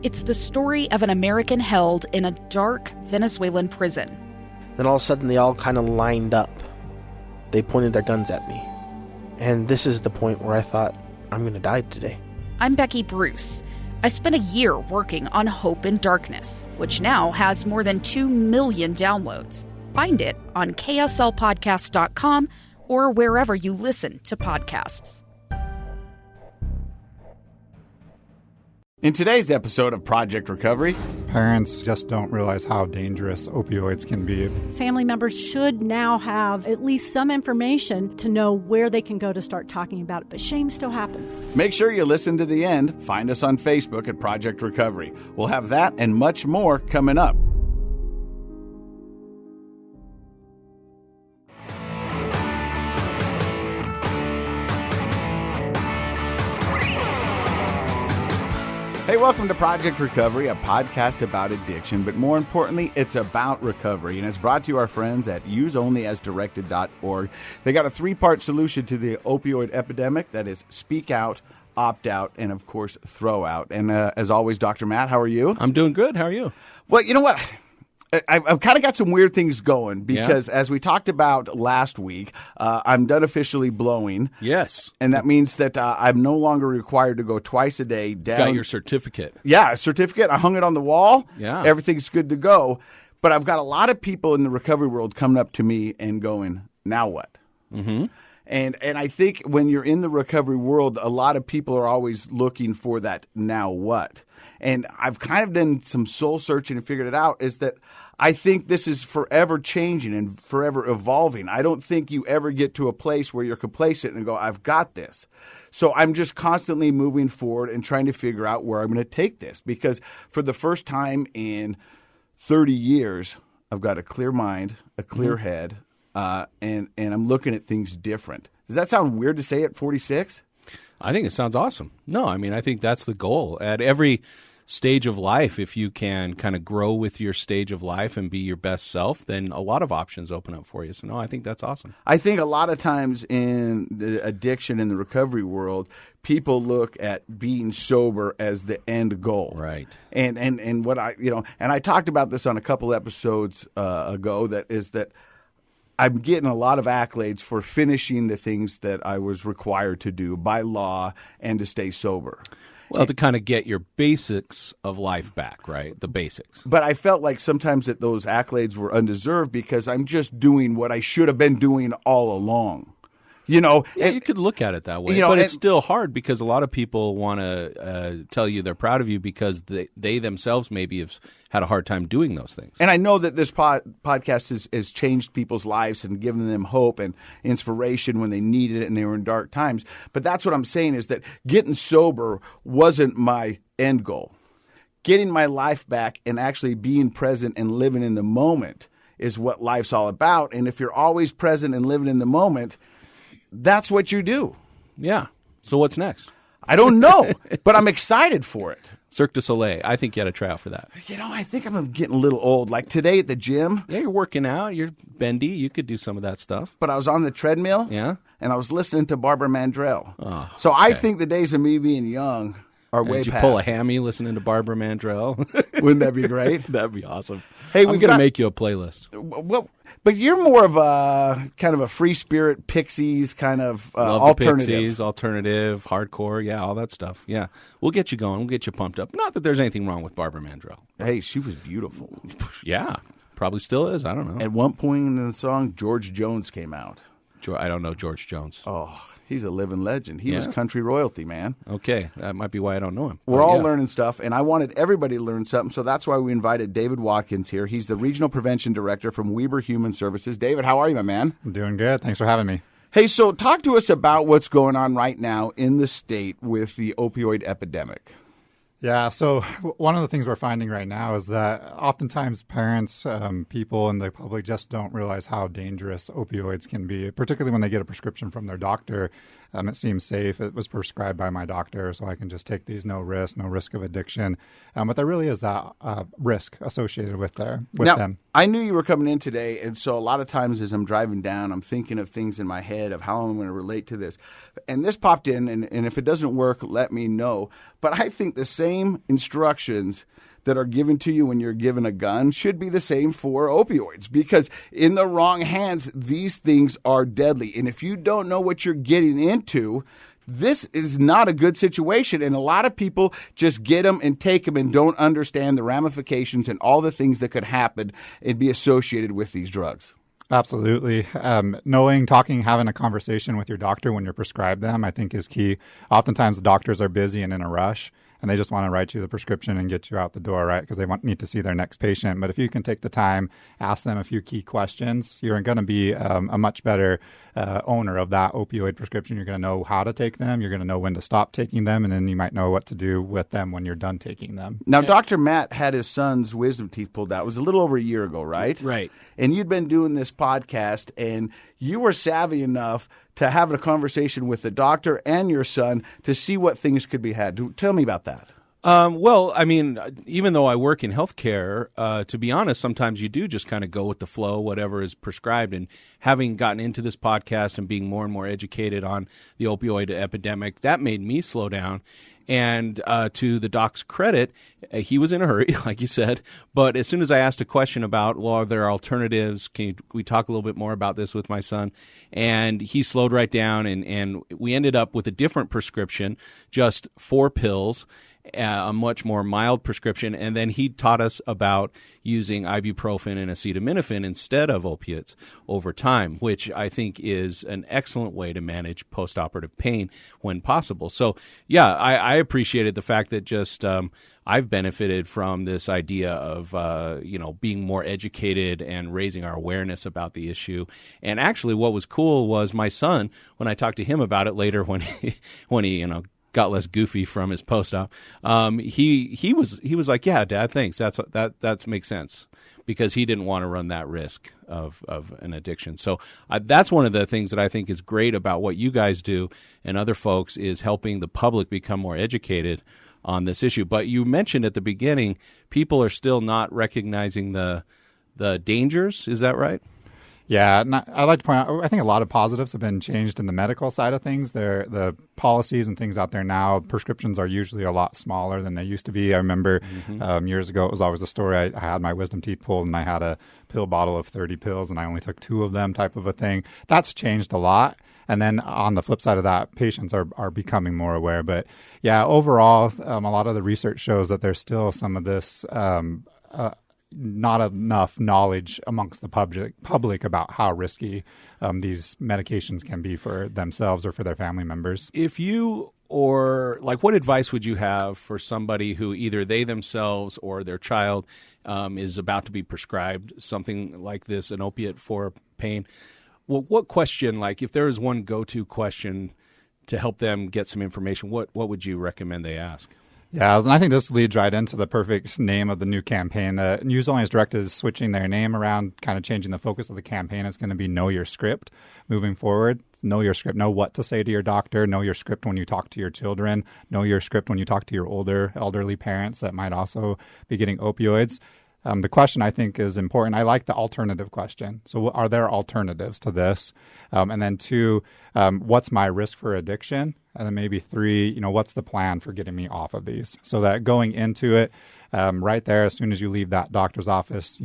It's the story of an American held in a dark Venezuelan prison. Then all of a sudden they all kind of lined up. They pointed their guns at me. And this is the point where I thought, I'm going to die today. I'm Becky Bruce. I spent a year working on Hope in Darkness, which now has more than 2 million downloads. Find it on kslpodcast.com or wherever you listen to podcasts. In today's episode of Project Recovery, parents just don't realize how dangerous opioids can be. Family members should now have at least some information to know where they can go to start talking about it, but shame still happens. Make sure you listen to the end. Find us on Facebook at Project Recovery. We'll have that and much more coming up. Hey, welcome to Project Recovery, a podcast about addiction, but more importantly, it's about recovery, and it's brought to you our friends at useonlyasdirected.org. They got a 3-part solution to the opioid epidemic, that is speak out, opt out, and of course, throw out. And as always, Dr. Matt, how are you? I'm doing good. How are you? Well, you know what? I've kind of got some weird things going because as we talked about last week, I'm done officially blowing. Yes. And that means that I'm no longer required to go twice a day down. Got your certificate. Yeah, a certificate. I hung it on the wall. Yeah. Everything's good to go. But I've got a lot of people in the recovery world coming up to me and going, now what? Mm-hmm. And I think when you're in the recovery world, a lot of people are always looking for that now what. And I've kind of done some soul searching and figured it out, is that I think this is forever changing and forever evolving. I don't think you ever get to a place where you're complacent and go, I've got this. So I'm just constantly moving forward and trying to figure out where I'm going to take this. Because for the first time in 30 years, I've got a clear mind, a clear head, and I'm looking at things different. Does that sound weird to say at 46? I think it sounds awesome. No, I mean, I think that's the goal. At every stage of life, if you can kind of grow with your stage of life and be your best self, then a lot of options open up for you. So, no, I think that's awesome. I think a lot of times in the addiction in the recovery world, people look at being sober as the end goal. Right. And what and I talked about this on a couple episodes ago, that is that I'm getting a lot of accolades for finishing the things that I was required to do by law and to stay sober. Well, to kind of get your basics of life back, right? The basics. But I felt like sometimes that those accolades were undeserved because I'm just doing what I should have been doing all along. Yeah, you could look at it that way, but it's still hard because a lot of people want to tell you they're proud of you because they themselves maybe have had a hard time doing those things. And I know that this podcast has changed people's lives and given them hope and inspiration when they needed it and they were in dark times. But that's what I'm saying, is that getting sober wasn't my end goal. Getting my life back and actually being present and living in the moment is what life's all about. And if you're always present and living in the moment, that's what you do. Yeah. So what's next? I don't know, but I'm excited for it. Cirque du Soleil. I think you had a try out for that. I think I'm getting a little old. Like today at the gym. Yeah, you're working out. You're bendy. You could do some of that stuff. But I was on the treadmill. Yeah. And I was listening to Barbara Mandrell. Oh, so I think the days of me being young are way past. Did you pull a hammy listening to Barbara Mandrell? Wouldn't that be great? That'd be awesome. Hey, I'm going to make you a playlist. Well, but you're more of a kind of a free spirit, Pixies kind of alternative. Pixies, alternative, hardcore, yeah, all that stuff. Yeah, we'll get you going. We'll get you pumped up. Not that there's anything wrong with Barbara Mandrell. Hey, she was beautiful. Yeah, probably still is. I don't know. At one point in the song, George Jones came out. I don't know George Jones. Oh, he's a living legend. He was country royalty, man. Okay, that might be why I don't know him. We're all learning stuff, and I wanted everybody to learn something, so that's why we invited David Watkins here. He's the Regional Prevention Director from Weber Human Services. David, how are you, my man? I'm doing good. Thanks for having me. Hey, so talk to us about what's going on right now in the state with the opioid epidemic. Yeah, so one of the things we're finding right now is that oftentimes parents, people in the public just don't realize how dangerous opioids can be, particularly when they get a prescription from their doctor. It seems safe. It was prescribed by my doctor, so I can just take these, no risk of addiction. But there really is that risk associated with them. I knew you were coming in today, and so a lot of times as I'm driving down, I'm thinking of things in my head of how I'm going to relate to this. And this popped in, and if it doesn't work, let me know. But I think the same same instructions that are given to you when you're given a gun should be the same for opioids, because in the wrong hands, these things are deadly. And if you don't know what you're getting into, this is not a good situation. And a lot of people just get them and take them and don't understand the ramifications and all the things that could happen and be associated with these drugs. Absolutely. Knowing, talking, having a conversation with your doctor when you're prescribed them, I think is key. Oftentimes doctors are busy and in a rush, and they just want to write you the prescription and get you out the door, right? Because they need to see their next patient. But if you can take the time, ask them a few key questions, you're going to be a much better owner of that opioid prescription. You're going to know how to take them. You're going to know when to stop taking them. And then you might know what to do with them when you're done taking them. Now, Dr. Matt had his son's wisdom teeth pulled out. It was a little over a year ago, right? Right. And you'd been doing this podcast, and you were savvy enough to have a conversation with the doctor and your son to see what things could be had. Tell me about that. Well, I mean, even though I work in healthcare, to be honest, sometimes you do just kind of go with the flow, whatever is prescribed. And having gotten into this podcast and being more and more educated on the opioid epidemic, that made me slow down. And to the doc's credit, he was in a hurry, like you said. But as soon as I asked a question about, well, are there alternatives? Can we talk a little bit more about this with my son? And he slowed right down, and we ended up with a different prescription, just 4 pills, a much more mild prescription. And then he taught us about using ibuprofen and acetaminophen instead of opiates over time, which I think is an excellent way to manage postoperative pain when possible. So, yeah, I appreciated the fact that just I've benefited from this idea of, being more educated and raising our awareness about the issue. And actually what was cool was my son, when I talked to him about it later when he got less goofy from his post-op, he was like, yeah, Dad, thanks. That makes sense, because he didn't want to run that risk of an addiction. So that's one of the things that I think is great about what you guys do and other folks, is helping the public become more educated on this issue. But you mentioned at the beginning, people are still not recognizing the dangers. Is that right? Yeah, I'd like to point out, I think a lot of positives have been changed in the medical side of things. The policies and things out there now, prescriptions are usually a lot smaller than they used to be. I remember years ago, it was always a story. I had my wisdom teeth pulled and I had a pill bottle of 30 pills and I only took 2 of them, type of a thing. That's changed a lot. And then on the flip side of that, patients are becoming more aware. But yeah, overall, a lot of the research shows that there's still some of this not enough knowledge amongst the public about how risky these medications can be for themselves or for their family members. What advice would you have for somebody who either they themselves or their child is about to be prescribed something like this, an opiate for pain? Well, what question, like if there is one go-to question to help them get some information, what would you recommend they ask? Yeah, and I think this leads right into the perfect name of the new campaign. The News Only is directed is switching their name around, kind of changing the focus of the campaign. It's going to be Know Your Script moving forward. Know your script. Know what to say to your doctor. Know your script when you talk to your children. Know your script when you talk to your elderly parents that might also be getting opioids. The question I think is important. I like the alternative question. So are there alternatives to this? And then 2, what's my risk for addiction? And then maybe 3, what's the plan for getting me off of these? So that going into it, right there, as soon as you leave that doctor's office,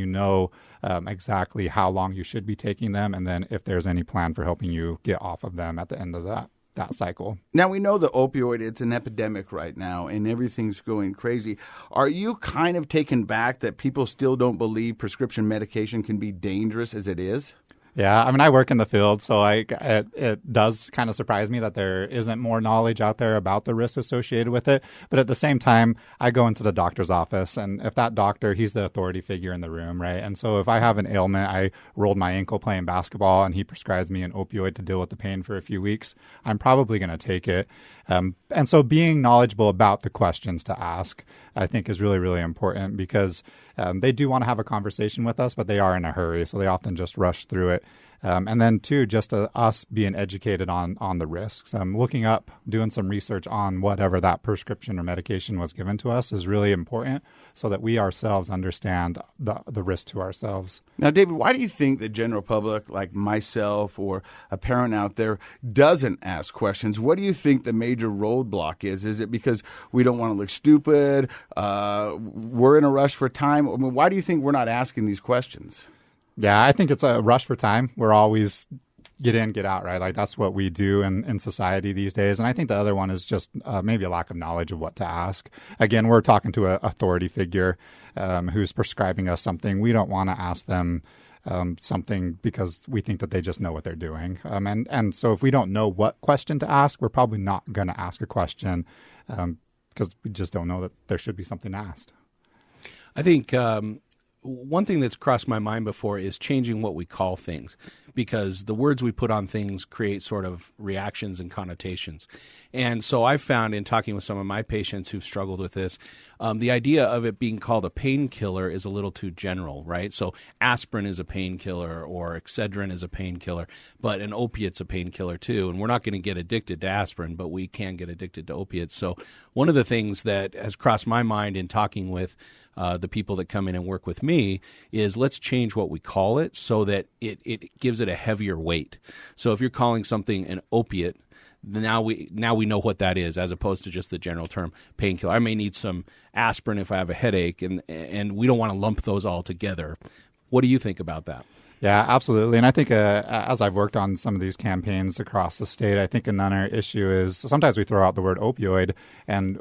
exactly how long you should be taking them. And then if there's any plan for helping you get off of them at the end of that cycle. Now, we know the opioid, it's an epidemic right now, and everything's going crazy. Are you kind of taken back that people still don't believe prescription medication can be dangerous as it is? Yeah, I mean, I work in the field, so it does kind of surprise me that there isn't more knowledge out there about the risks associated with it. But at the same time, I go into the doctor's office, and if that doctor, he's the authority figure in the room, right? And so if I have an ailment, I rolled my ankle playing basketball, and he prescribes me an opioid to deal with the pain for a few weeks, I'm probably going to take it. And so being knowledgeable about the questions to ask, I think, is really, really important, because they do want to have a conversation with us, but they are in a hurry. So they often just rush through it. And then, too, just us being educated on the risks. Looking up, doing some research on whatever that prescription or medication was given to us is really important so that we ourselves understand the risk to ourselves. Now, David, why do you think the general public, like myself or a parent out there, doesn't ask questions? What do you think the major roadblock is? Is it because we don't want to look stupid? We're in a rush for time? I mean, why do you think we're not asking these questions? Yeah, I think it's a rush for time. We're always get in, get out, right? Like that's what we do in society these days. And I think the other one is just maybe a lack of knowledge of what to ask. Again, we're talking to an authority figure who's prescribing us something. We don't want to ask them something because we think that they just know what they're doing. And so if we don't know what question to ask, we're probably not going to ask a question because we just don't know that there should be something asked. I think one thing that's crossed my mind before is changing what we call things, because the words we put on things create sort of reactions and connotations. And so I've found in talking with some of my patients who've struggled with this, the idea of it being called a painkiller is a little too general, right? So aspirin is a painkiller or Excedrin is a painkiller, but an opiate's a painkiller too. And we're not going to get addicted to aspirin, but we can get addicted to opiates. So one of the things that has crossed my mind in talking with the people that come in and work with me is let's change what we call it so that it gives it a heavier weight. So if you're calling something an opiate, now we know what that is as opposed to just the general term painkiller. I may need some aspirin if I have a headache, and we don't want to lump those all together. What do you think about that? Yeah, absolutely. And I think as I've worked on some of these campaigns across the state, I think another issue is sometimes we throw out the word opioid and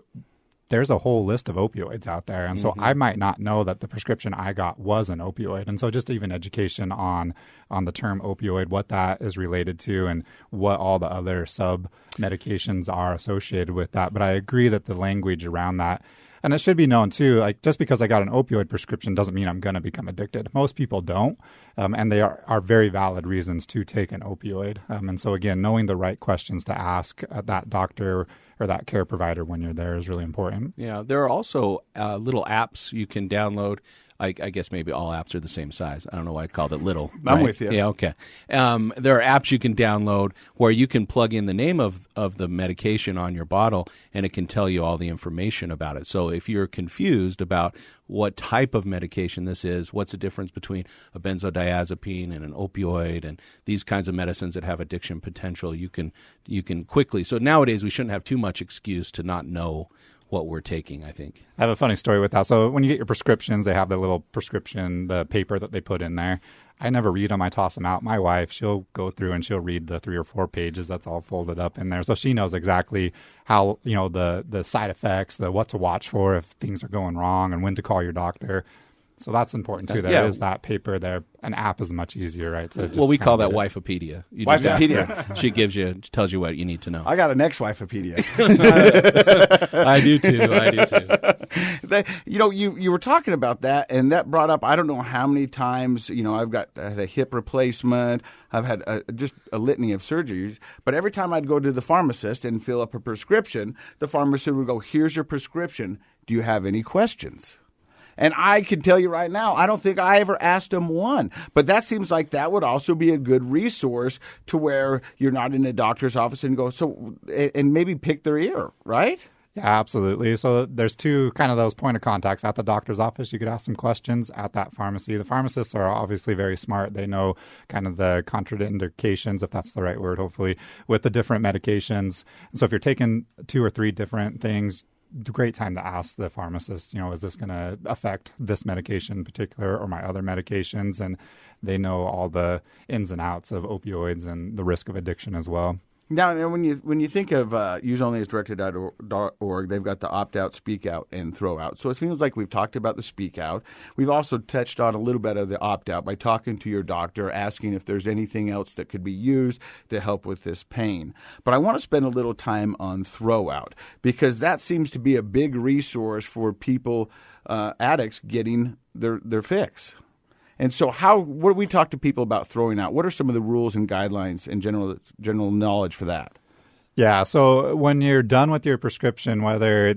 there's a whole list of opioids out there. And so I might not know that the prescription I got was an opioid. And so just even education on the term opioid, what that is related to and what all the other sub-medications are associated with that. But I agree that the language around that, and it should be known too, like just because I got an opioid prescription doesn't mean I'm going to become addicted. Most people don't, and they are very valid reasons to take an opioid. And so again, knowing the right questions to ask that doctor or that care provider when you're there is really important. Yeah, there are also little apps you can download. I guess maybe all apps are the same size. I don't know why I called it little. I'm right? with you. Yeah, okay. There are apps you can download where you can plug in the name of the medication on your bottle, and it can tell you all the information about it. So if you're confused about what type of medication this is, what's the difference between a benzodiazepine and an opioid and these kinds of medicines that have addiction potential, you can quickly. So nowadays we shouldn't have too much excuse to not know what we're taking, I think. I have a funny story with that. So when you get your prescriptions, they have the little prescription, the paper that they put in there. I never read them. I toss them out. My wife, she'll go through and she'll read the 3 or 4 pages that's all folded up in there. So she knows exactly how, the side effects, the what to watch for if things are going wrong and when to call your doctor. So that's important too. There is that paper there. An app is much easier, right? So we call that Wifepedia. Wifepedia. She tells you what you need to know. I got an ex-Wifepedia. I do too. You were talking about that, and that brought up, I don't know how many times, I had a hip replacement. I've had just a litany of surgeries. But every time I'd go to the pharmacist and fill up a prescription, the pharmacist would go, "Here's your prescription. Do you have any questions?" And I can tell you right now, I don't think I ever asked him one. But that seems like that would also be a good resource to where you're not in a doctor's office and go, and maybe pick their ear, right? Yeah, absolutely. So there's 2 kind of those point of contacts at the doctor's office. You could ask some questions at that pharmacy. The pharmacists are obviously very smart. They know kind of the contraindications, if that's the right word, hopefully, with the different medications. And so if you're taking 2 or 3 different things, great time to ask the pharmacist, is this going to affect this medication in particular or my other medications? And they know all the ins and outs of opioids and the risk of addiction as well. Now, when you think of useonlyasdirected.org, they've got the opt-out, speak-out, and throw-out. So it seems like we've talked about the speak-out. We've also touched on a little bit of the opt-out by talking to your doctor, asking if there's anything else that could be used to help with this pain. But I want to spend a little time on throw-out because that seems to be a big resource for people, addicts, getting their fix. And so what do we talk to people about throwing out? What are some of the rules and guidelines and general knowledge for that? Yeah, so when you're done with your prescription, whether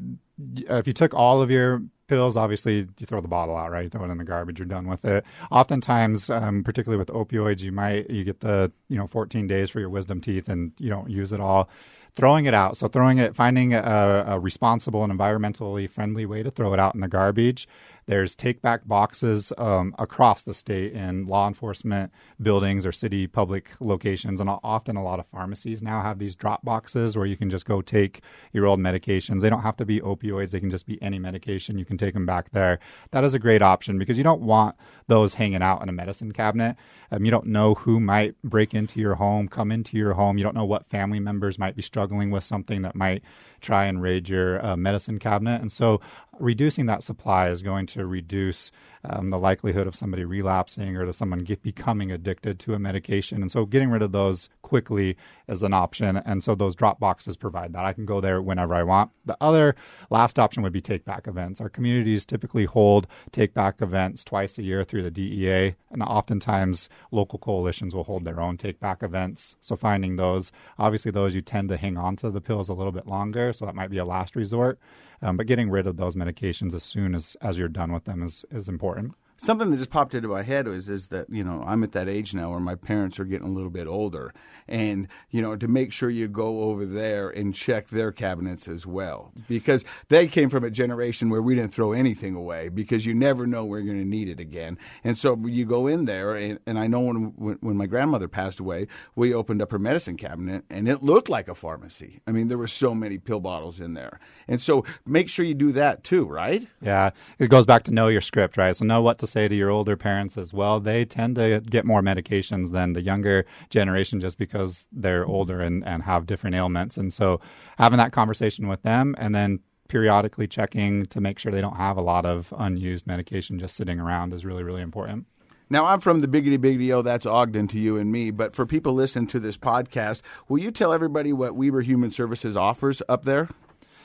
if you took all of your pills, obviously, you throw the bottle out, right? You throw it in the garbage, you're done with it. Oftentimes, particularly with opioids, you get the 14 days for your wisdom teeth and you don't use it all. Throwing it out. So finding a responsible and environmentally friendly way to throw it out in the garbage. There's take-back boxes across the state in law enforcement buildings or city public locations. And often a lot of pharmacies now have these drop boxes where you can just go take your old medications. They don't have to be opioids. They can just be any medication. You can take them back there. That is a great option because you don't want those hanging out in a medicine cabinet. You don't know who might break into your home, come into your home. You don't know what family members might be struggling with something that might try and raid your medicine cabinet. And so reducing that supply is going to reduce the likelihood of somebody relapsing or to someone becoming addicted to a medication. And so getting rid of those quickly is an option. And so those drop boxes provide that. I can go there whenever I want. The other last option would be take-back events. Our communities typically hold take-back events twice a year through the DEA, and oftentimes local coalitions will hold their own take-back events. So finding those, obviously those you tend to hang on to the pills a little bit longer, so that might be a last resort. But getting rid of those medications as soon as you're done with them is important. Something that just popped into my head is that, I'm at that age now where my parents are getting a little bit older. And, to make sure you go over there and check their cabinets as well. Because they came from a generation where we didn't throw anything away because you never know we're going to need it again. And so you go in there, and I know when my grandmother passed away, we opened up her medicine cabinet, and it looked like a pharmacy. I mean, there were so many pill bottles in there. And so make sure you do that too, right? Yeah, it goes back to know your script, right? So know what to say to your older parents as well. They tend to get more medications than the younger generation just because they're older and have different ailments. And so having that conversation with them and then periodically checking to make sure they don't have a lot of unused medication just sitting around is really, really important. Now, I'm from the biggity-biggity-o, that's Ogden to you and me, but for people listening to this podcast, will you tell everybody what Weber Human Services offers up there?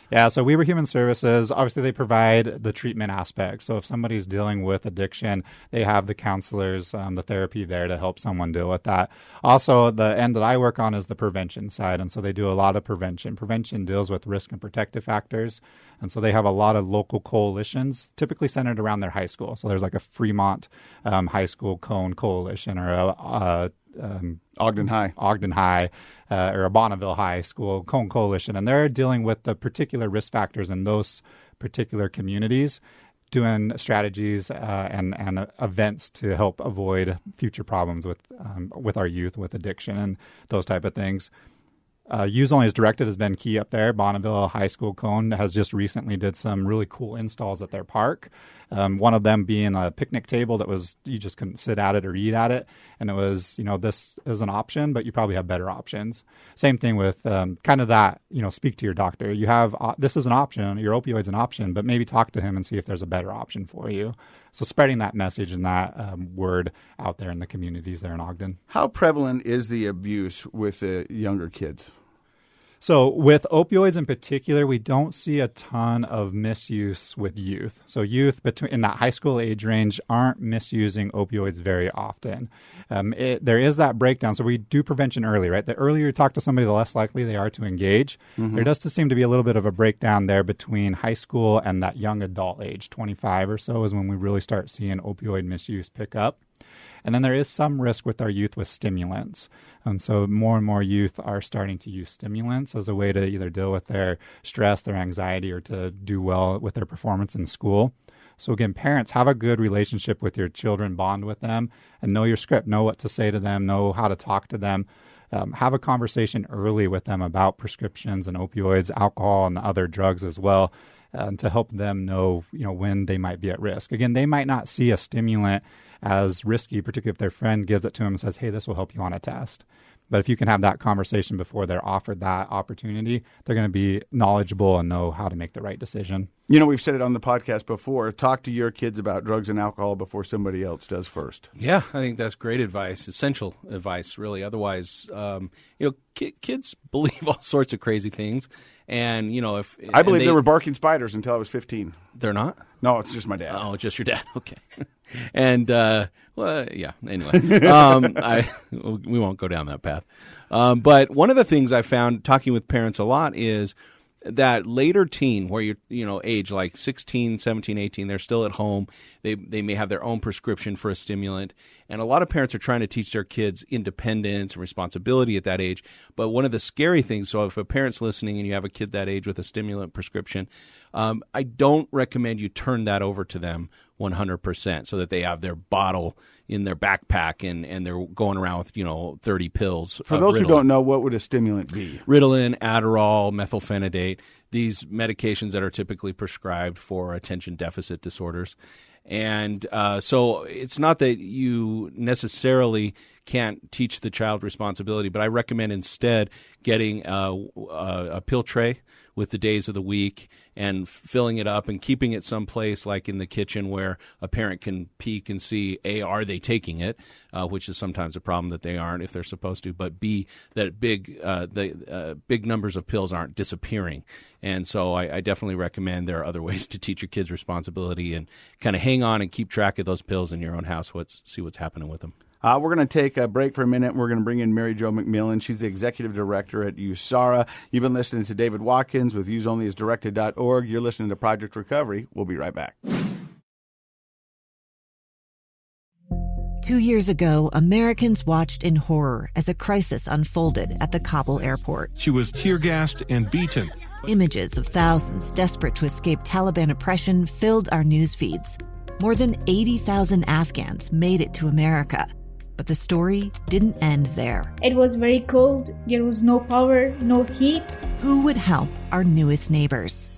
Yeah, so Weber Human Services, obviously they provide the treatment aspect. So if somebody's dealing with addiction, they have the counselors, the therapy there to help someone deal with that. Also, the end that I work on is the prevention side, and so they do a lot of prevention. Prevention deals with risk and protective factors, and so they have a lot of local coalitions, typically centered around their high school. So there's like a Fremont High School Cone Coalition or a Ogden High, or a Bonneville High School Cone Coalition, and they're dealing with the particular risk factors in those particular communities, doing strategies and events to help avoid future problems with our youth with addiction and those type of things. Use only as directed has been key up there. Bonneville High School Cone has just recently did some really cool installs at their park. One of them being a picnic table that was, you just couldn't sit at it or eat at it. And it was, this is an option, but you probably have better options. Same thing with kind of that, speak to your doctor. You have, this is an option, your opioid's an option, but maybe talk to him and see if there's a better option for you. So spreading that message and that word out there in the communities there in Ogden. How prevalent is the abuse with the younger kids? So with opioids in particular, we don't see a ton of misuse with youth. So youth in that high school age range aren't misusing opioids very often. There is that breakdown. So we do prevention early, right? The earlier you talk to somebody, the less likely they are to engage. Mm-hmm. There does seem to be a little bit of a breakdown there between high school and that young adult age. 25 or so is when we really start seeing opioid misuse pick up. And then there is some risk with our youth with stimulants. And so more and more youth are starting to use stimulants as a way to either deal with their stress, their anxiety, or to do well with their performance in school. So again, parents, have a good relationship with your children, bond with them, and know your script, know what to say to them, know how to talk to them. Have a conversation early with them about prescriptions and opioids, alcohol, and other drugs as well, to help them know, when they might be at risk. Again, they might not see a stimulant as risky, particularly if their friend gives it to them and says, hey, this will help you on a test. But if you can have that conversation before they're offered that opportunity, they're going to be knowledgeable and know how to make the right decision. We've said it on the podcast before, talk to your kids about drugs and alcohol before somebody else does first. Yeah, I think that's great advice, essential advice, really. Otherwise, kids believe all sorts of crazy things. And, if I believe there were barking spiders until I was 15. They're not? No, it's just my dad. Oh, just your dad. Okay. And, yeah, anyway, we won't go down that path. But one of the things I found talking with parents a lot is that later teen where you're, age like 16, 17, 18, they're still at home. They may have their own prescription for a stimulant. And a lot of parents are trying to teach their kids independence and responsibility at that age. But one of the scary things, so if a parent's listening and you have a kid that age with a stimulant prescription, I don't recommend you turn that over to them 100% so that they have their bottle in their backpack and they're going around with, 30 pills. For those who don't know, what would a stimulant be? Ritalin, Adderall, methylphenidate, these medications that are typically prescribed for attention deficit disorders. And so it's not that you necessarily can't teach the child responsibility, but I recommend instead getting a pill tray with the days of the week and filling it up and keeping it someplace like in the kitchen where a parent can peek and see, A, are they taking it, which is sometimes a problem that they aren't if they're supposed to, but B, that big numbers of pills aren't disappearing. And so I definitely recommend there are other ways to teach your kids responsibility and kind of hang on and keep track of those pills in your own house, see what's happening with them. We're going to take a break for a minute. We're going to bring in Mary Jo McMillin. She's the executive director at USARA. You've been listening to David Watkins with useonlyasdirected.org. You're listening to Project Recovery. We'll be right back. 2 years ago, Americans watched in horror as a crisis unfolded at the Kabul airport. She was tear-gassed and beaten. Images of thousands desperate to escape Taliban oppression filled our news feeds. More than 80,000 Afghans made it to America. But the story didn't end there. It was very cold. There was no power, no heat. Who would help our newest neighbors?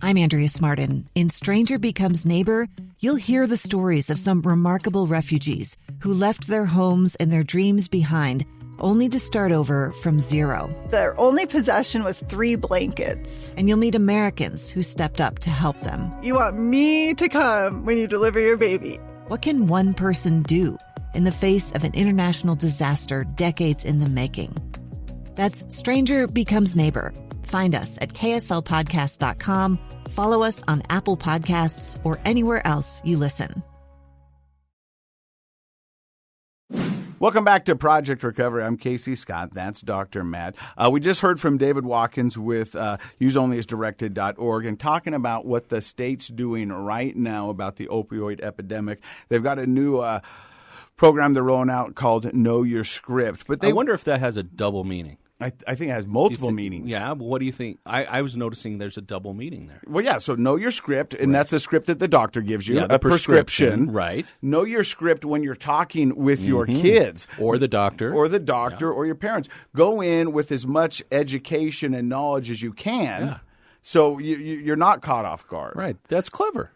I'm Andrea Smartin. In Stranger Becomes Neighbor, you'll hear the stories of some remarkable refugees who left their homes and their dreams behind, only to start over from zero. Their only possession was 3 blankets. And you'll meet Americans who stepped up to help them. You want me to come when you deliver your baby. What can one person do in the face of an international disaster decades in the making? That's Stranger Becomes Neighbor. Find us at kslpodcast.com. Follow us on Apple Podcasts or anywhere else you listen. Welcome back to Project Recovery. I'm Casey Scott. That's Dr. Matt. We just heard from David Watkins with useonlyasdirected.org and talking about what the state's doing right now about the opioid epidemic. They've got a new program they're rolling out called Know Your Script. But I wonder if that has a double meaning. I think it has multiple meanings. Yeah, but what do you think? I was noticing there's a double meaning there. Well, yeah, so know your script, and that's the script that the doctor gives you, the a prescription. Right. Know your script when you're talking with your kids. Or the doctor. Or your parents. Go in with as much education and knowledge as you can. Yeah. So you're not caught off guard. Right. That's clever.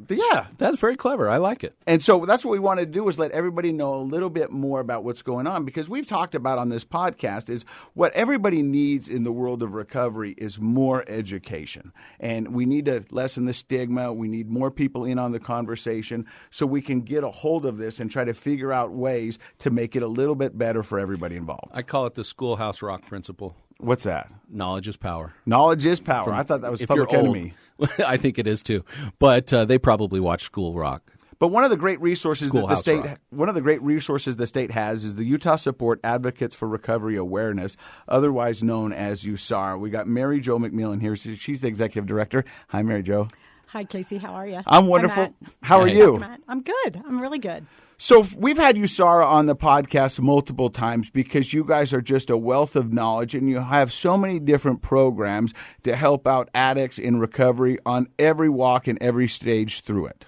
Yeah. That's very clever. I like it. And so that's what we want to do is let everybody know a little bit more about what's going on, because we've talked about on this podcast is what everybody needs in the world of recovery is more education. And we need to lessen the stigma. We need more people in on the conversation so we can get a hold of this and try to figure out ways to make it a little bit better for everybody involved. I call it the Schoolhouse Rock principle. What's that? Knowledge is power. Knowledge is power. I thought that was Public Enemy. I think it is too. But they probably watch School Rock. But one of the great resources the state has is the Utah Support Advocates for Recovery Awareness, otherwise known as USARA. We got Mary Jo McMillin here. She's the executive director. Hi, Mary Jo. Hi, Casey. How are you? I'm wonderful. How are you? I'm good. I'm really good. So we've had USARA on the podcast multiple times because you guys are just a wealth of knowledge and you have so many different programs to help out addicts in recovery on every walk and every stage through it.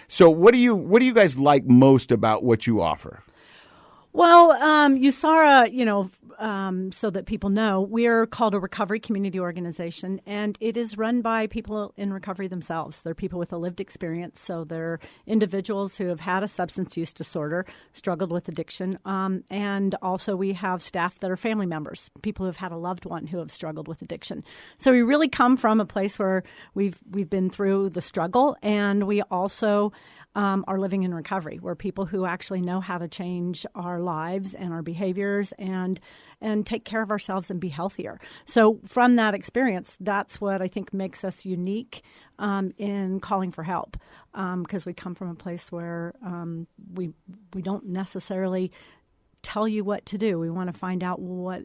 So what do you guys like most about what you offer? Well, USARA, so that people know, we are called a recovery community organization, and it is run by people in recovery themselves. They're people with a lived experience, so they're individuals who have had a substance use disorder, struggled with addiction, and also we have staff that are family members, people who have had a loved one who have struggled with addiction. So we really come from a place where we've been through the struggle, and we also are living in recovery. We're people who actually know how to change our lives and our behaviors and take care of ourselves and be healthier. So from that experience, that's what I think makes us unique in calling for help, because we come from a place where we don't necessarily tell you what to do. We want to find out what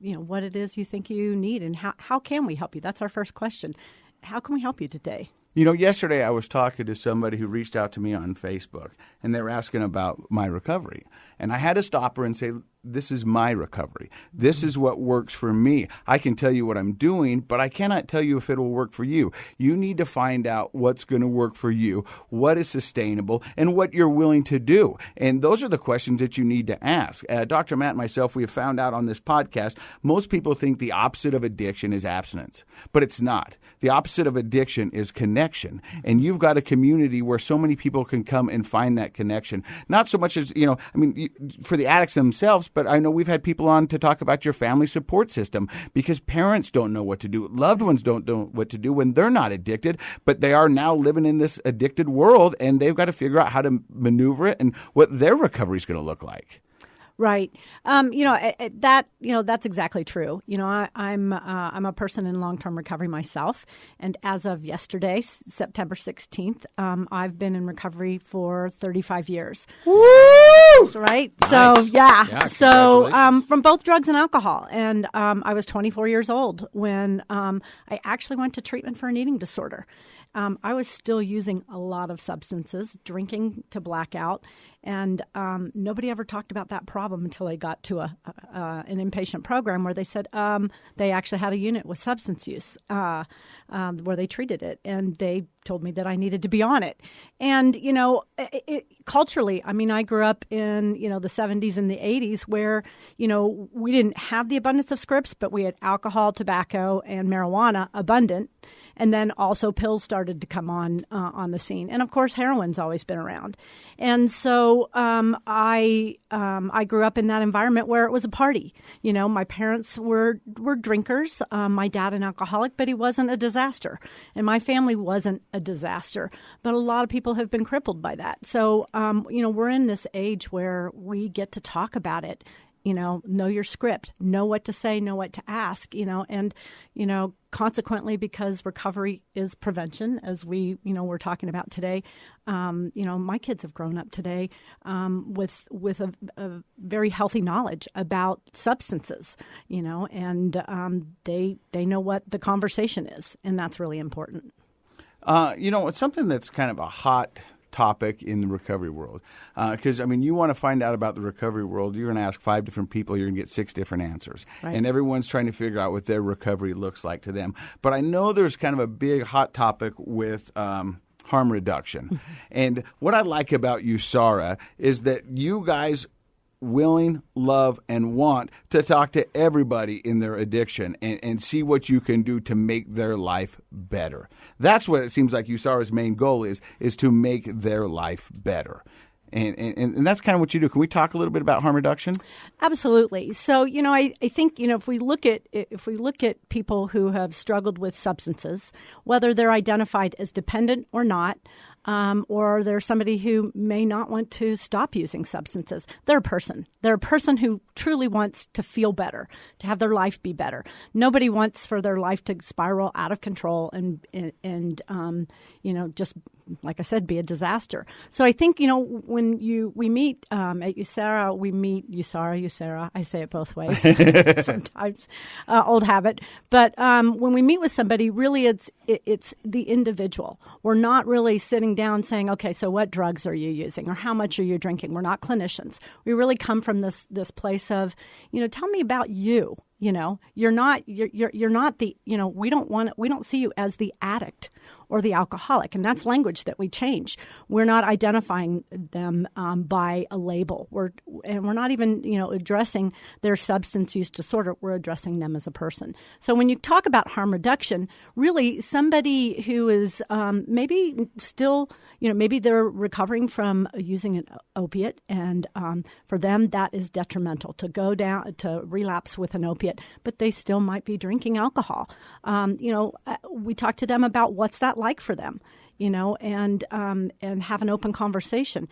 it is you think you need, and how can we help you? That's our first question. How can we help you today? Yesterday I was talking to somebody who reached out to me on Facebook, and they were asking about my recovery. And I had to stop her and say, this is my recovery. This is what works for me. I can tell you what I'm doing, but I cannot tell you if it will work for you. You need to find out what's going to work for you, what is sustainable, and what you're willing to do. And those are the questions that you need to ask. Dr. Matt and myself, we have found out on this podcast, most people think the opposite of addiction is abstinence, but it's not. The opposite of addiction is connection. And you've got a community where so many people can come and find that connection. Not so much as, for the addicts themselves, but I know we've had people on to talk about your family support system, because parents don't know what to do. Loved ones don't know what to do when they're not addicted, but they are now living in this addicted world, and they've got to figure out how to maneuver it and what their recovery is going to look like. Right. That's exactly true. I'm a person in long-term recovery myself. And as of yesterday, September 16th, I've been in recovery for 35 years. Woo! Right. Nice. So, yeah. So from both drugs and alcohol. And I was 24 years old when I actually went to treatment for an eating disorder. I was still using a lot of substances, drinking to blackout, and nobody ever talked about that problem until I got to an inpatient program where they said they actually had a unit with substance use where they treated it, and they told me that I needed to be on it. And, culturally, I grew up in, the 70s and the 80s where, we didn't have the abundance of scripts, but we had alcohol, tobacco, and marijuana abundant. And then also pills started to come on the scene. And, of course, heroin's always been around. And so I grew up in that environment where it was a party. My parents were drinkers. My dad an alcoholic, but he wasn't a disaster. And my family wasn't a disaster. But a lot of people have been crippled by that. So, we're in this age where we get to talk about it. Know your script, know what to say, know what to ask, and, consequently, because recovery is prevention, as we're talking about today, my kids have grown up today with a very healthy knowledge about substances, and they know what the conversation is, and that's really important. It's something that's kind of a hot topic in the recovery world. Because, you want to find out about the recovery world, you're going to ask 5 different people, you're going to get 6 different answers. Right. And everyone's trying to figure out what their recovery looks like to them. But I know there's kind of a big hot topic with harm reduction. And what I like about USARA is that you guys willing, love, and want to talk to everybody in their addiction and see what you can do to make their life better. That's what it seems like USARA's main goal is to make their life better. And that's kind of what you do. Can we talk a little bit about harm reduction? Absolutely. So, I think, if we look at people who have struggled with substances, whether they're identified as dependent or not, or they're somebody who may not want to stop using substances. They're a person. They're a person who truly wants to feel better, to have their life be better. Nobody wants for their life to spiral out of control and just, like I said, be a disaster. So I think, when we meet at USARA, USARA. I say it both ways sometimes, old habit. But when we meet with somebody, really it's the individual. We're not really sitting down saying, okay, so what drugs are you using or how much are you drinking? We're not clinicians. We really come from this place of, tell me about you. You're not the, we don't see you as the addict or the alcoholic. And that's language that we change. We're not identifying them by a label. We're not even, addressing their substance use disorder. We're addressing them as a person. So when you talk about harm reduction, really somebody who is maybe still, maybe they're recovering from using an opiate. And for them, that is detrimental to go down to relapse with an opiate, but they still might be drinking alcohol. We talk to them about what's that like for them, and have an open conversation.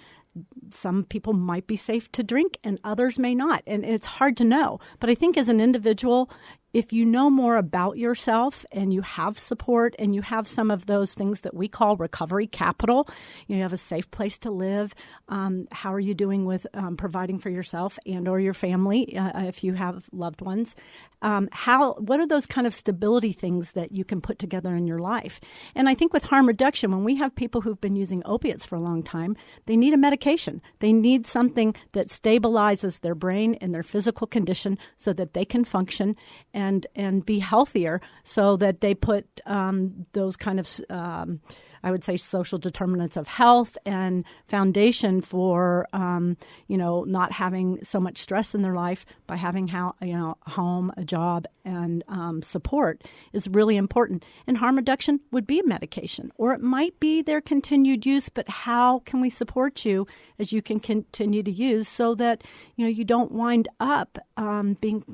Some people might be safe to drink and others may not. And it's hard to know. But I think as an individual, if you know more about yourself and you have support and you have some of those things that we call recovery capital, you have a safe place to live, how are you doing with providing for yourself and or your family if you have loved ones? What are those kind of stability things that you can put together in your life? And I think with harm reduction, when we have people who've been using opiates for a long time, they need a medication. They need something that stabilizes their brain and their physical condition so that they can function and be healthier, so that they put those kind of I would say social determinants of health and foundation for, not having so much stress in their life by having a home, a job, and support is really important. And harm reduction would be a medication, or it might be their continued use. But how can we support you as you can continue to use so that you don't wind up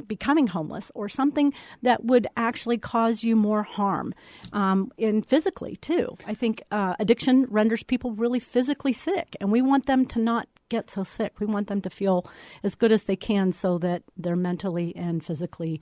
becoming homeless or something that would actually cause you more harm, and physically too. I think addiction renders people really physically sick, and we want them to not get so sick. We want them to feel as good as they can so that they're mentally and physically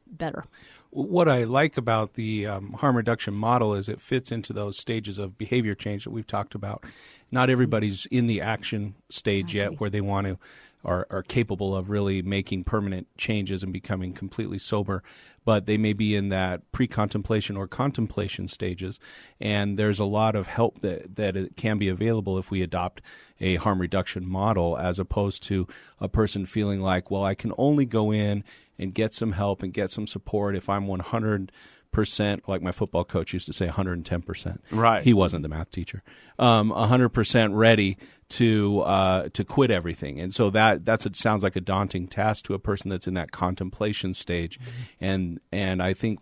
better. What I like about the harm reduction model is it fits into those stages of behavior change that we've talked about. Not everybody's in the action stage yet where they want to are capable of really making permanent changes and becoming completely sober, but they may be in that pre-contemplation or contemplation stages, and there's a lot of help that it can be available if we adopt a harm reduction model, as opposed to a person feeling like, well, I can only go in and get some help and get some support if I'm 100%, like my football coach used to say, 110%. Right. He wasn't the math teacher. 100% ready to quit everything. And so it sounds like a daunting task to a person that's in that contemplation stage. Mm-hmm. And I think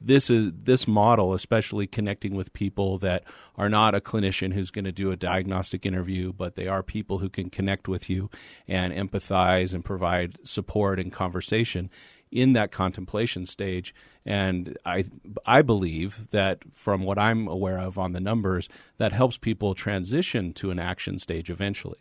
this model, especially connecting with people that are not a clinician who's going to do a diagnostic interview, but they are people who can connect with you and empathize and provide support and conversation in that contemplation stage. And I believe that, from what I'm aware of on the numbers, that helps people transition to an action stage eventually.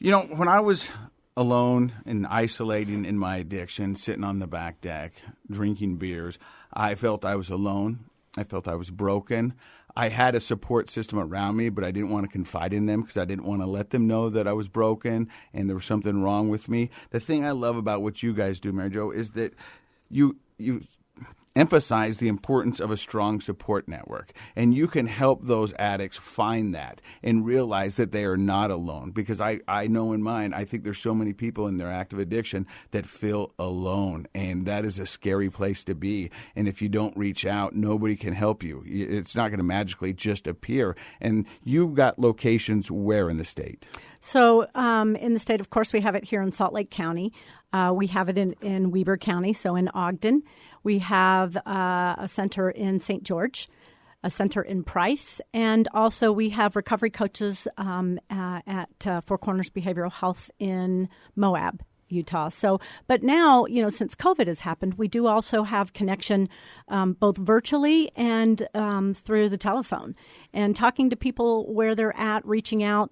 When I was alone and isolating in my addiction, sitting on the back deck, drinking beers, I felt I was alone. I felt I was broken. I had a support system around me, but I didn't want to confide in them because I didn't want to let them know that I was broken and there was something wrong with me. The thing I love about what you guys do, Mary Jo, is that you emphasize the importance of a strong support network. And you can help those addicts find that and realize that they are not alone. Because I know in mine, I think there's so many people in their active addiction that feel alone. And that is a scary place to be. And if you don't reach out, nobody can help you. It's not going to magically just appear. And you've got locations where in the state? So in the state, of course, we have it here in Salt Lake County. We have it in Weber County, so in Ogden. We have a center in St. George, a center in Price, and also we have recovery coaches at Four Corners Behavioral Health in Moab, Utah. So, but now, since COVID has happened, we do also have connection both virtually and through the telephone. And talking to people where they're at, reaching out,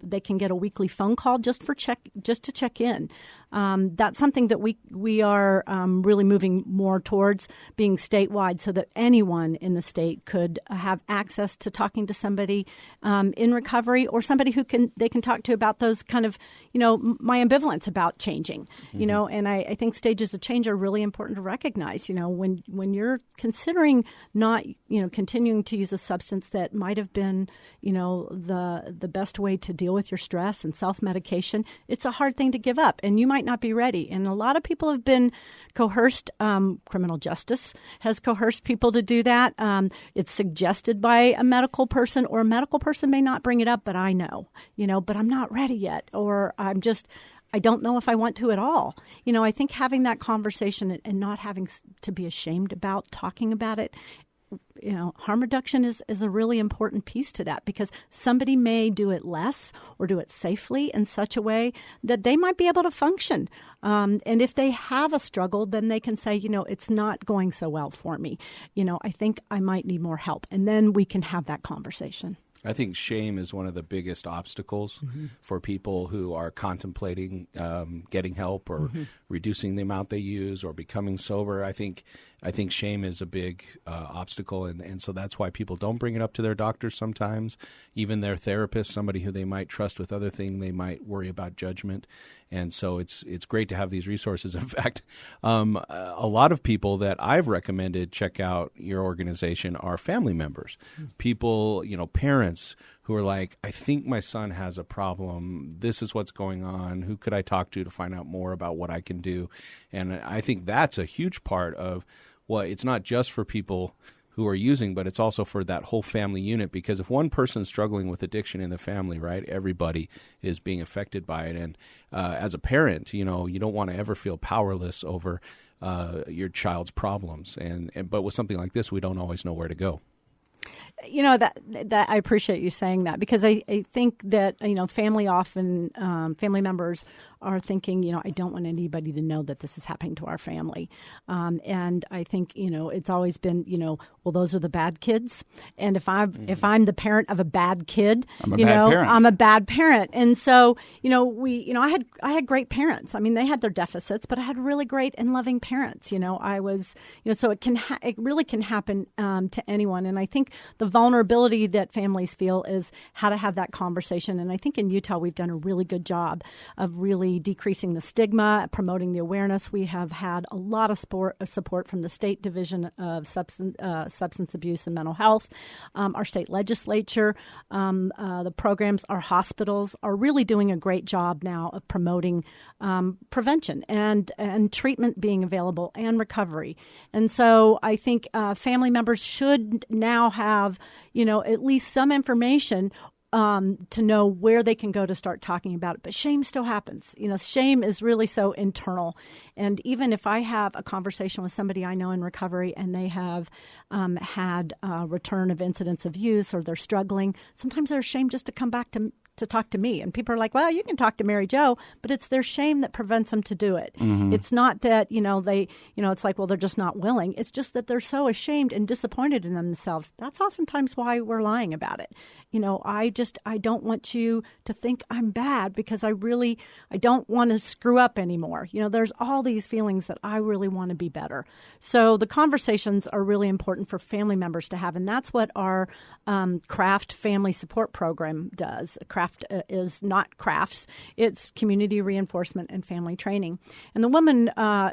they can get a weekly phone call just to check in. That's something that we are really moving more towards, being statewide, so that anyone in the state could have access to talking to somebody in recovery, or somebody who they can talk to about those kind of, my ambivalence about changing. Mm-hmm. And I think stages of change are really important to recognize. When you're considering not continuing to use a substance that might have been the best way to deal with your stress and self-medication, it's a hard thing to give up, and you might not be ready. And a lot of people have been coerced. Criminal justice has coerced people to do that. It's suggested by a medical person, or a medical person may not bring it up, but I know, but I'm not ready yet, or I don't know if I want to at all. I think having that conversation and not having to be ashamed about talking about it, harm reduction is a really important piece to that, because somebody may do it less or do it safely in such a way that they might be able to function. And if they have a struggle, then they can say, it's not going so well for me. I think I might need more help. And then we can have that conversation. I think shame is one of the biggest obstacles for people who are contemplating getting help or reducing the amount they use or becoming sober. I think shame is a big obstacle, and so that's why people don't bring it up to their doctors sometimes, even their therapist, somebody who they might trust with other things. They might worry about judgment, and so it's great to have these resources. In fact, a lot of people that I've recommended check out your organization are family members, people, parents who are like, I think my son has a problem. This is what's going on. Who could I talk to find out more about what I can do? And I think that's a huge part of it's not just for people who are using, but it's also for that whole family unit, because if one person's struggling with addiction in the family, right, everybody is being affected by it. And as a parent, you don't want to ever feel powerless over your child's problems. But with something like this, we don't always know where to go. That I appreciate you saying that, because I think that, family members are thinking, I don't want anybody to know that this is happening to our family. And I think, it's always been, well, those are the bad kids. And if I'm the parent of a bad kid, I'm a bad parent. And so, I had great parents. I mean, they had their deficits, but I had really great and loving parents. I was, so it really can happen to anyone. And I think the vulnerability that families feel is how to have that conversation. And I think in Utah, we've done a really good job of really decreasing the stigma, promoting the awareness. We have had a lot of support from the State Division of Substance Abuse and Mental Health, our state legislature, the programs, our hospitals are really doing a great job now of promoting prevention and treatment being available and recovery. And so I think family members should now have, at least some information to know where they can go to start talking about it. But shame still happens. Shame is really so internal. And even if I have a conversation with somebody I know in recovery and they have had a return of incidents of use or they're struggling, sometimes they're ashamed just to come back to talk to me. And people are like, well, you can talk to Mary Jo, but it's their shame that prevents them to do it. It's not that, it's like, well, they're just not willing. It's just that they're so ashamed and disappointed in themselves. That's oftentimes why we're lying about it. I don't want you to think I'm bad because I don't want to screw up anymore. There's all these feelings that I really want to be better. So the conversations are really important for family members to have. And that's what our CRAFT family support program does. CRAFT is not crafts. It's community reinforcement and family training. And the woman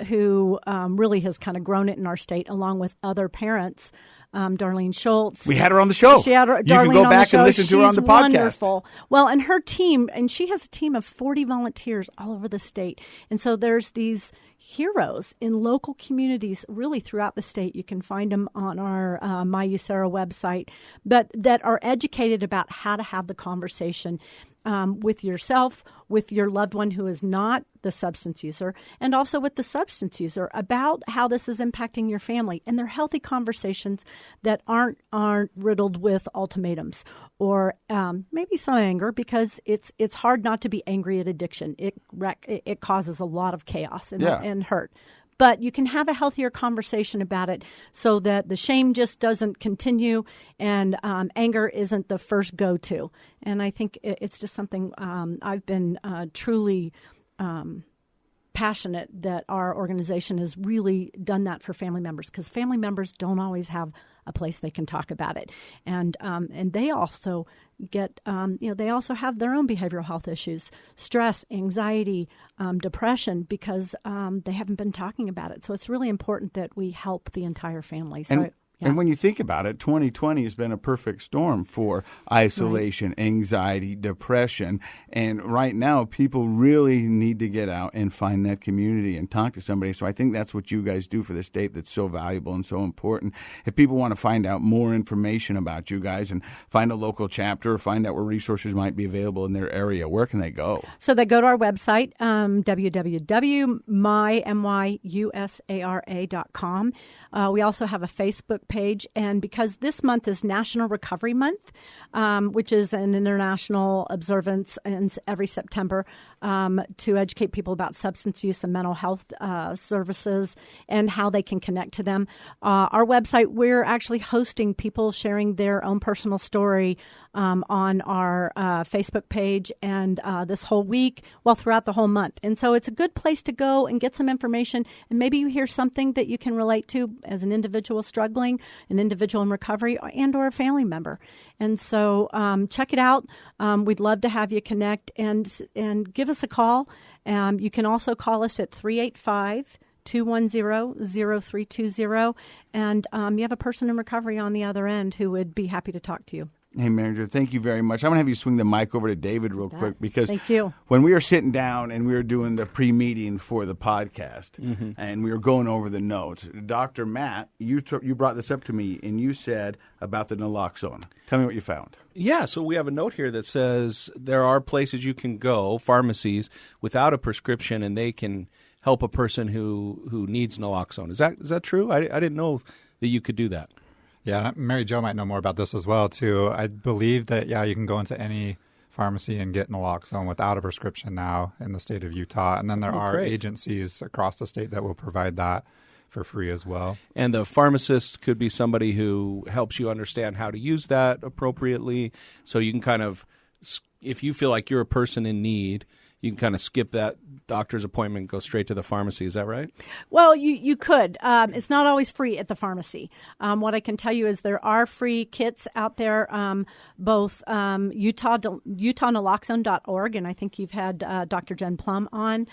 who really has kind of grown it in our state, along with other parents, Darlene Schultz. We had her on the show. She had you can go back and listen to her on the podcast. Wonderful. Well, and her team, and she has a team of 40 volunteers all over the state. And so there's these heroes in local communities really throughout the state. You can find them on our My USARA website, but that are educated about how to have the conversation with yourself, with your loved one who is not the substance user, and also with the substance user about how this is impacting your family. And they're healthy conversations that aren't riddled with ultimatums or maybe some anger, because it's hard not to be angry at addiction. It causes a lot of chaos and hurt. But you can have a healthier conversation about it so that the shame just doesn't continue and anger isn't the first go-to. And I think it's just something I've been truly passionate that our organization has really done that for family members, because family members don't always have a place they can talk about it. And they also get, they also have their own behavioral health issues, stress, anxiety, depression, because they haven't been talking about it. So it's really important that we help the entire family. So, And when you think about it, 2020 has been a perfect storm for isolation, anxiety, depression. And right now, people really need to get out and find that community and talk to somebody. So I think that's what you guys do for the state that's so valuable and so important. If people want to find out more information about you guys and find a local chapter or find out where resources might be available in their area, where can they go? So they go to our website, www.myusara.com. We also have a Facebook Facebook page. And because this month is National Recovery Month, which is an international observance every September to educate people about substance use and mental health services and how they can connect to them. Our website, we're actually hosting people sharing their own personal story on our Facebook page and this whole week, throughout the whole month. And so it's a good place to go and get some information. And maybe you hear something that you can relate to as an individual struggling, an individual in recovery, and or a family member. And so check it out. We'd love to have you connect and give us a call. You can also call us at 385-210-0320. And you have a person in recovery on the other end who would be happy to talk to you. Hey, Mary Jo, thank you very much. I'm going to have you swing the mic over to David real quick because thank you. When we were sitting down and we were doing the pre-meeting for the podcast and we were going over the notes, Dr. Matt, you brought this up to me and you said about the naloxone. Tell me what you found. Yeah, so we have a note here that says there are places you can go, pharmacies, without a prescription, and they can help a person who needs naloxone. Is that true? I didn't know that you could do that. Yeah, Mary Jo might know more about this as well, too. I believe that, you can go into any pharmacy and get naloxone without a prescription now in the state of Utah. And then there are agencies across the state that will provide that for free as well. And the pharmacist could be somebody who helps you understand how to use that appropriately. So you can kind of, if you feel like you're a person in need, you can kind of skip that doctor's appointment and go straight to the pharmacy. Is that right? Well, you could. It's not always free at the pharmacy. What I can tell you is there are free kits out there, both UtahNaloxone.org, and I think you've had Dr. Jen Plum on,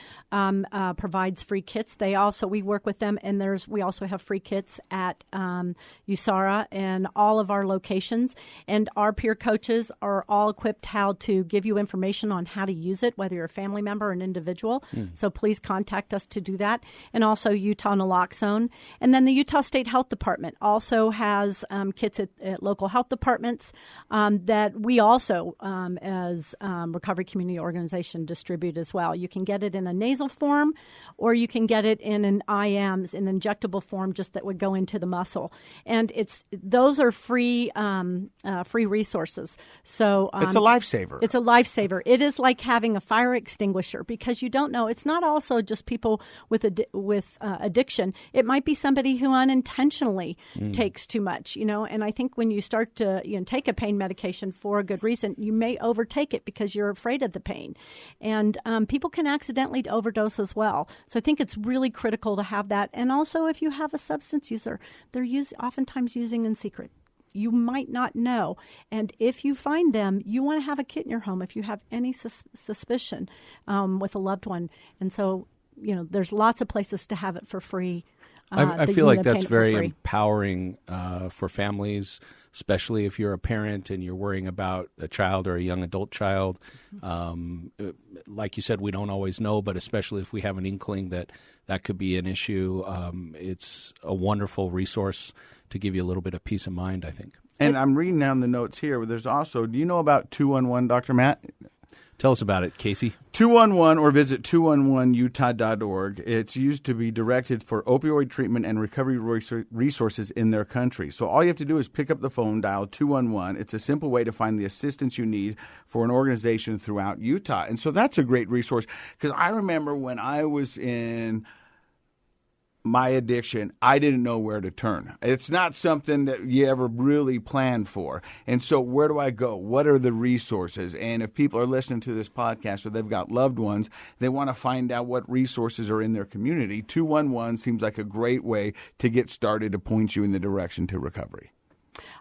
provides free kits. We work with them, and we also have free kits at USARA and all of our locations. And our peer coaches are all equipped how to give you information on how to use it, whether you're a family member or an individual. So please contact us to do that. And also Utah Naloxone. And then the Utah State Health Department also has kits at local health departments that we also, as Recovery Community Organization, distribute as well. You can get it in a nasal form, or you can get it in an IMs, an injectable form, just that would go into the muscle. And those are free resources. So it's a lifesaver. It's a lifesaver. It is like having a fire extinguisher, because you don't know. It's not also just people with addiction. It might be somebody who unintentionally takes too much, And I think when you start to take a pain medication for a good reason, you may overtake it because you're afraid of the pain. And people can accidentally overdose as well. So I think it's really critical to have that. And also, if you have a substance user, they're oftentimes using in secret. You might not know. And if you find them, you want to have a kit in your home if you have any suspicion with a loved one. And so, there's lots of places to have it for free. I feel like that's very empowering for families, especially if you're a parent and you're worrying about a child or a young adult child. Like you said, we don't always know, but especially if we have an inkling that could be an issue, it's a wonderful resource to give you a little bit of peace of mind, I think. And I'm reading down the notes here, but there's also, do you know about 211, Dr. Matt? Tell us about it, Casey. 211, or visit 211utah.org. It's used to be directed for opioid treatment and recovery resources in their country. So all you have to do is pick up the phone, dial 211. It's a simple way to find the assistance you need for an organization throughout Utah. And so that's a great resource, because I remember when I was in my addiction, I didn't know where to turn. It's not something that you ever really plan for. And so where do I go? What are the resources? And if people are listening to this podcast or they've got loved ones, they want to find out what resources are in their community. 211 seems like a great way to get started, to point you in the direction to recovery.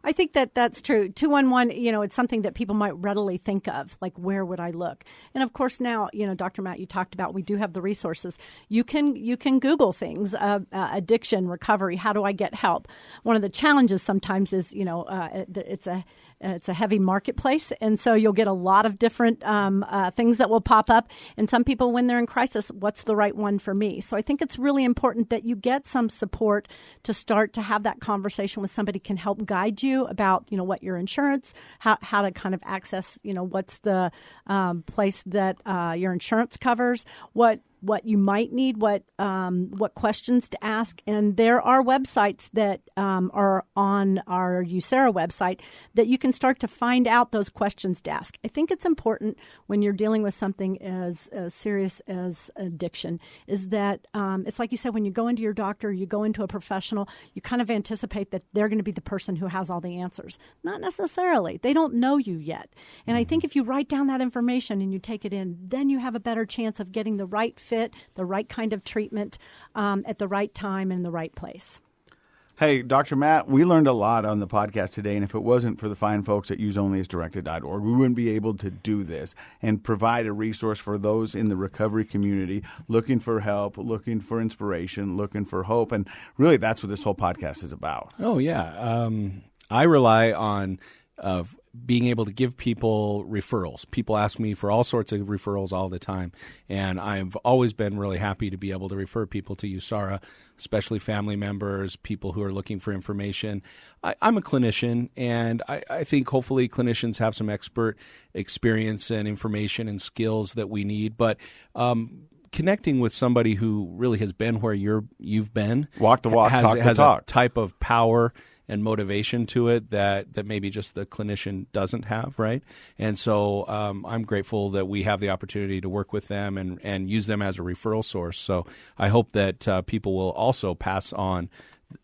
I think that's true. 211, it's something that people might readily think of, like, where would I look? And of course now, Dr. Matt, you talked about, we do have the resources. You can Google things, addiction, recovery, how do I get help? One of the challenges sometimes is, it's a heavy marketplace, and so you'll get a lot of different things that will pop up. And some people, when they're in crisis, what's the right one for me? So I think it's really important that you get some support to start to have that conversation with somebody can help guide you about, what your insurance, how to kind of access, what's the place that your insurance covers, what what you might need, what questions to ask. And there are websites that are on our USARA website that you can start to find out those questions to ask. I think it's important when you're dealing with something as serious as addiction is that it's like you said, when you go into your doctor, you go into a professional, you kind of anticipate that they're going to be the person who has all the answers. Not necessarily. They don't know you yet. And I think if you write down that information and you take it in, then you have a better chance of getting the right fit, the right kind of treatment at the right time and the right place. Hey, Dr. Matt, we learned a lot on the podcast today, and if it wasn't for the fine folks at useonlyasdirected.org, we wouldn't be able to do this and provide a resource for those in the recovery community looking for help, looking for inspiration, looking for hope, and really that's what this whole podcast is about. Oh, yeah. I rely on being able to give people referrals. People ask me for all sorts of referrals all the time, and I've always been really happy to be able to refer people to USARA, especially family members, people who are looking for information. I'm a clinician, and I think hopefully clinicians have some expert experience and information and skills that we need, but connecting with somebody who really has been where you've been, walk the walk, talk the talk, a type of power and motivation to it that maybe just the clinician doesn't have, right? And so I'm grateful that we have the opportunity to work with them and use them as a referral source. So I hope that people will also pass on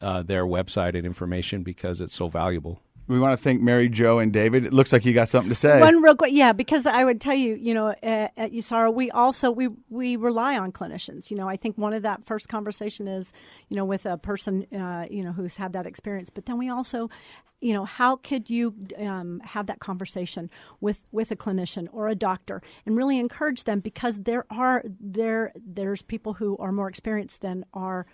their website and information because it's so valuable. We want to thank Mary Jo and David. It looks like you got something to say. One real quick, yeah, because I would tell you, at USARA, we also we rely on clinicians. I think one of that first conversation is, with a person, who's had that experience. But then we also, how could you have that conversation with a clinician or a doctor and really encourage them, because there's people who are more experienced than our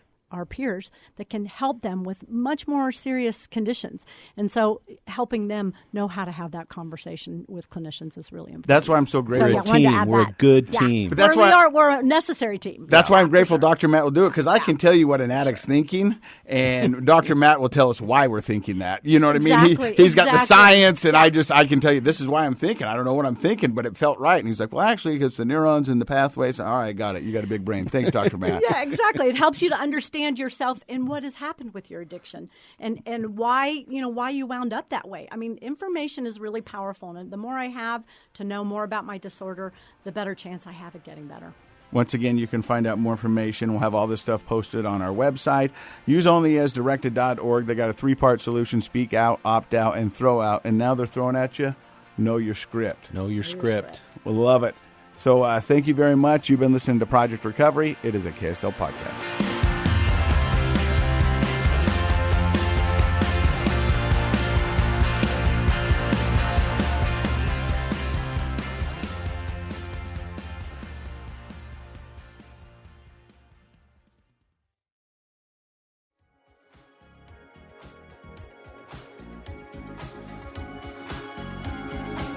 peers that can help them with much more serious conditions. And so helping them know how to have that conversation with clinicians is really important. That's why I'm so grateful. We're a good team. But that's we're a necessary team. That's why I'm grateful Dr. Matt will do it, because I can tell you what an addict's thinking, and Dr. Matt will tell us why we're thinking that. You know what I mean? Exactly. He's got the science, and I can tell you this is why I'm thinking. I don't know what I'm thinking, but it felt right. And he's like, well, actually, it's the neurons and the pathways. All right, got it. You got a big brain. Thanks, Dr. Matt. Yeah, exactly. It helps you to understand yourself and what has happened with your addiction and why you wound up that way. I mean, information is really powerful, and the more I have to know more about my disorder, the better chance I have at getting better. Once again, you can find out more information. We'll have all this stuff posted on our website, useonlyasdirected.org. They got a 3-part solution: speak out, opt out, and throw out. And now they're throwing at you, know your script. Know your script. We'll love it. So thank you very much. You've been listening to Project Recovery. It is a KSL podcast.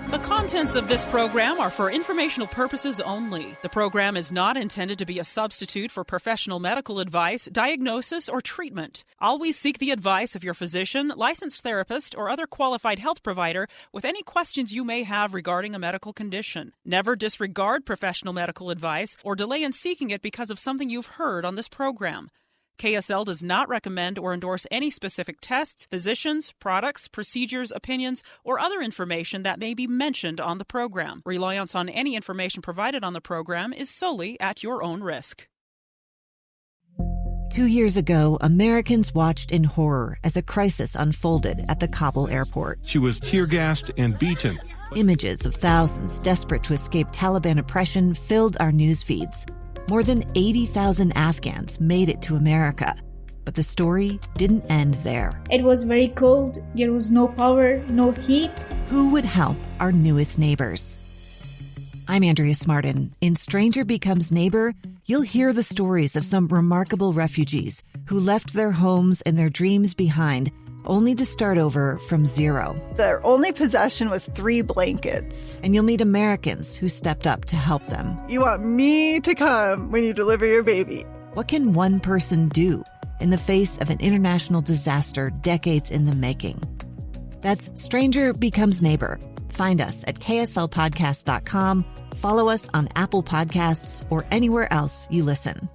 The contents of this program are for informational purposes only. The program is not intended to be a substitute for professional medical advice, diagnosis, or treatment. Always seek the advice of your physician, licensed therapist, or other qualified health provider with any questions you may have regarding a medical condition. Never disregard professional medical advice or delay in seeking it because of something you've heard on this program. KSL does not recommend or endorse any specific tests, physicians, products, procedures, opinions, or other information that may be mentioned on the program. Reliance on any information provided on the program is solely at your own risk. 2 years ago, Americans watched in horror as a crisis unfolded at the Kabul airport. She was tear-gassed and beaten. Images of thousands desperate to escape Taliban oppression filled our news feeds. More than 80,000 Afghans made it to America. But the story didn't end there. It was very cold. There was no power, no heat. Who would help our newest neighbors? I'm Andrea Smartin. In Stranger Becomes Neighbor, you'll hear the stories of some remarkable refugees who left their homes and their dreams behind, only to start over from zero. Their only possession was 3 blankets. And you'll meet Americans who stepped up to help them. You want me to come when you deliver your baby. What can one person do in the face of an international disaster decades in the making? That's Stranger Becomes Neighbor. Find us at kslpodcast.com Follow us on Apple Podcasts or anywhere else you listen.